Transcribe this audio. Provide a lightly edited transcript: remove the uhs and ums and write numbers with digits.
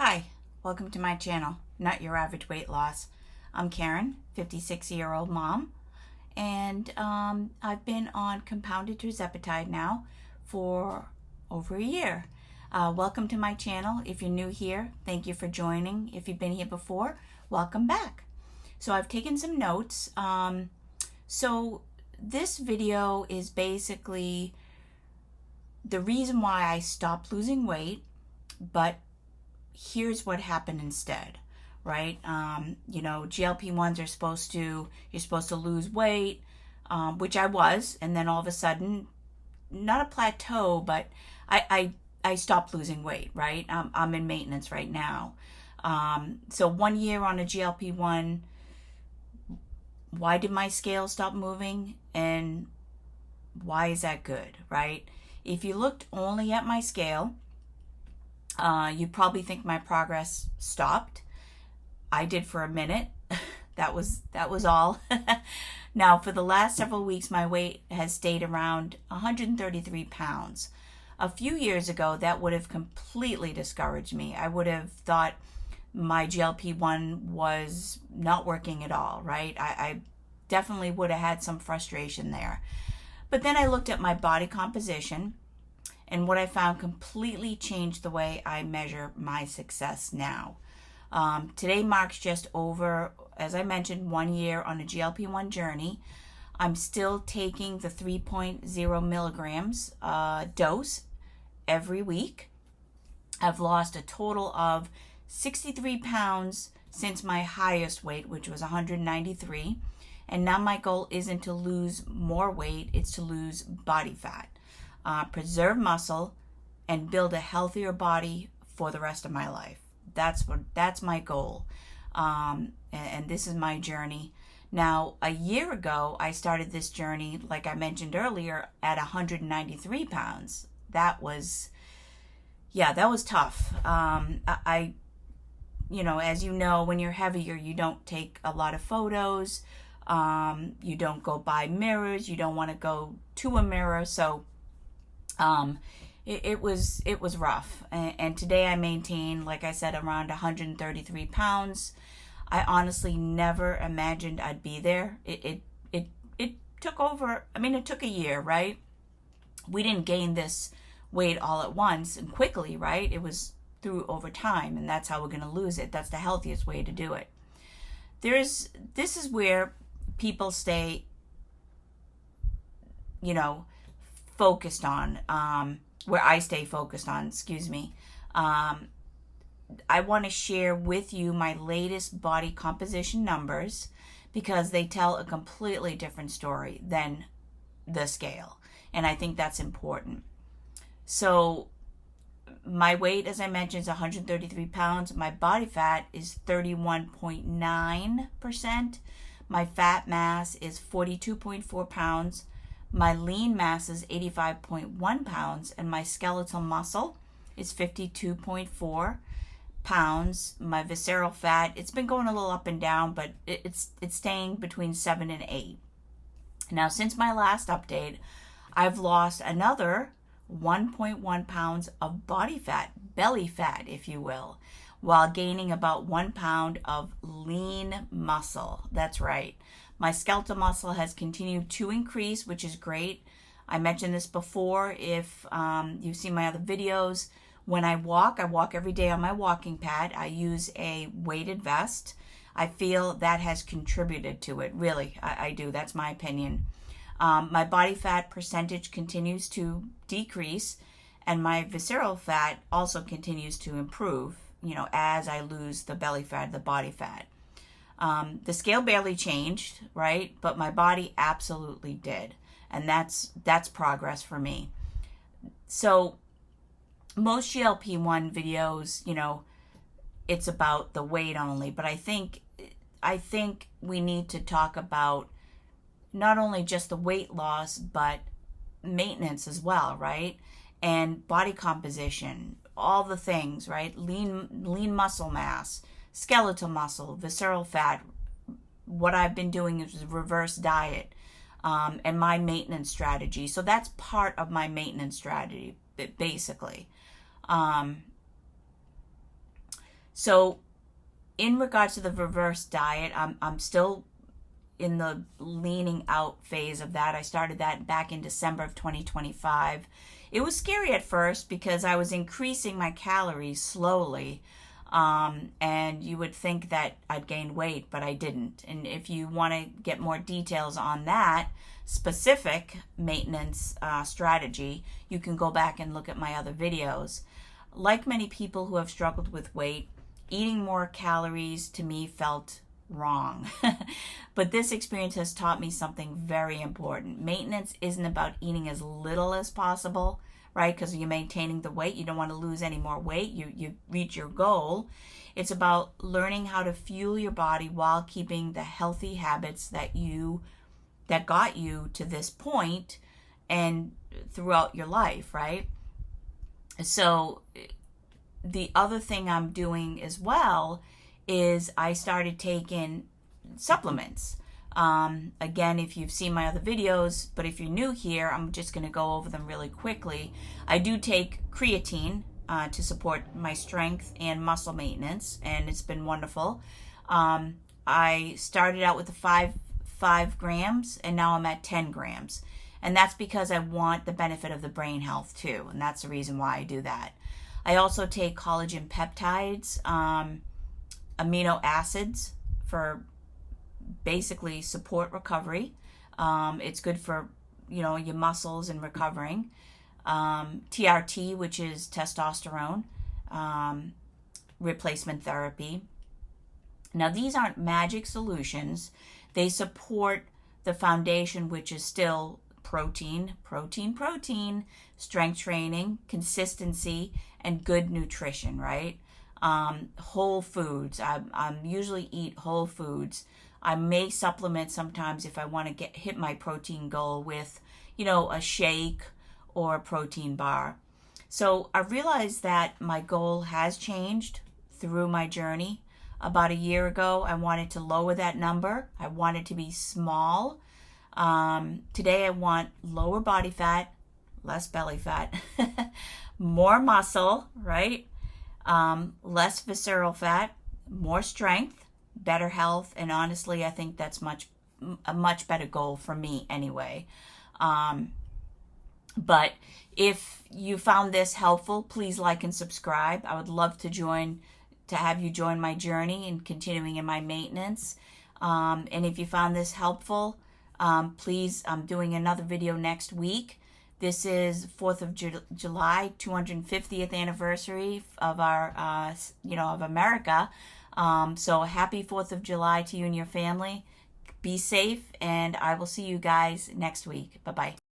Hi, welcome to my channel, Not Your Average Weight Loss. I'm Karen, 56-year-old mom, and I've been on compounded tirzepatide now for over a year. Welcome to my channel. If you're new here, thank you for joining. If you've been here before, welcome back. So I've taken some notes. So this video is basically the reason why I stopped losing weight, but here's what happened instead, right? GLP-1s are you're supposed to lose weight, which I was, and then all of a sudden, not a plateau, but I stopped losing weight, right? I'm in maintenance right now. So 1 year on a GLP-1, why did my scale stop moving, and why is that good, right? If you looked only at my scale, you probably think my progress stopped. I did for a minute. That was all. Now, for the last several weeks, my weight has stayed around 133 pounds. A few years ago, that would have completely discouraged me. I would have thought my GLP-1 was not working at all, right? I definitely would have had some frustration there. But then I looked at my body composition, and what I found completely changed the way I measure my success now. Today marks just over, as I mentioned, 1 year on a GLP-1 journey. I'm still taking the 3.0 milligrams dose every week. I've lost a total of 63 pounds since my highest weight, which was 193. And now my goal isn't to lose more weight, it's to lose body fat. Preserve muscle, and build a healthier body for the rest of my life. That's my goal, and this is my journey. Now, a year ago, I started this journey, like I mentioned earlier, at 193 pounds. That was tough. As you know, when you're heavier, you don't take a lot of photos. You don't go by mirrors. You don't want to go to a mirror. So it was rough, and today I maintain, like I said, around 133 pounds. I honestly never imagined I'd be there. It took over. I mean, it took a year, right? We didn't gain this weight all at once and quickly, right? It was through over time, and that's how we're going to lose it. That's the healthiest way to do it. This is where people stay, focused on, where I stay focused on, excuse me. I want to share with you my latest body composition numbers because they tell a completely different story than the scale. And I think that's important. So my weight, as I mentioned, is 133 pounds. My body fat is 31.9%. My fat mass is 42.4 pounds. My lean mass is 85.1 pounds, and my skeletal muscle is 52.4 pounds. My visceral fat, it's been going a little up and down, but it's staying between 7 and 8. Now, since my last update, I've lost another 1.1 pounds of body fat, belly fat, if you will, while gaining about 1 pound of lean muscle. That's right. My skeletal muscle has continued to increase, which is great. I mentioned this before. If you've seen my other videos, when I walk every day on my walking pad. I use a weighted vest. I feel that has contributed to it. Really, I do. That's my opinion. My body fat percentage continues to decrease, and my visceral fat also continues to improve, as I lose the belly fat, the body fat. The scale barely changed, right? But my body absolutely did. And that's progress for me. So most GLP-1 videos, it's about the weight only. But I think we need to talk about not only just the weight loss, but maintenance as well, right? And body composition, all the things, right? Lean muscle mass, skeletal muscle, visceral fat. What I've been doing is reverse diet, and my maintenance strategy. So that's part of my maintenance strategy, basically. So in regards to the reverse diet, I'm still in the leaning out phase of that. I started that back in December of 2025. It was scary at first because I was increasing my calories slowly. And you would think that I'd gain weight, but I didn't. And if you want to get more details on that specific maintenance strategy, you can go back and look at my other videos. Like many people who have struggled with weight, eating more calories to me felt wrong. But this experience has taught me something very important. Maintenance isn't about eating as little as possible, right? Because you're maintaining the weight. You don't want to lose any more weight. You reach your goal. It's about learning how to fuel your body while keeping the healthy habits that got you to this point and throughout your life, right? So the other thing I'm doing as well is I started taking supplements. Again, if you've seen my other videos, but if you're new here, I'm just going to go over them really quickly. I do take creatine to support my strength and muscle maintenance, and it's been wonderful. I started out with the 5 grams, and now I'm at 10 grams. And that's because I want the benefit of the brain health too, and that's the reason why I do that. I also take collagen peptides, amino acids for basically support recovery. It's good for, your muscles and recovering. TRT, which is testosterone replacement therapy. Now, these aren't magic solutions. They support the foundation, which is still protein, strength training, consistency, and good nutrition, right? Whole foods. I usually eat whole foods. I may supplement sometimes if I want to hit my protein goal with, a shake or a protein bar. So I realized that my goal has changed through my journey. About a year ago, I wanted to lower that number. I wanted to be small. Today I want lower body fat, less belly fat, more muscle, right? Less visceral fat, more strength, better health, and honestly, I think that's a much better goal for me anyway. But if you found this helpful, please like and subscribe. I would love to have you join my journey and continuing in my maintenance. And if you found this helpful, please, I'm doing another video next week. This is 4th of July, 250th anniversary of our, of America. So happy 4th of July to you and your family. Be safe, and I will see you guys next week. Bye-bye.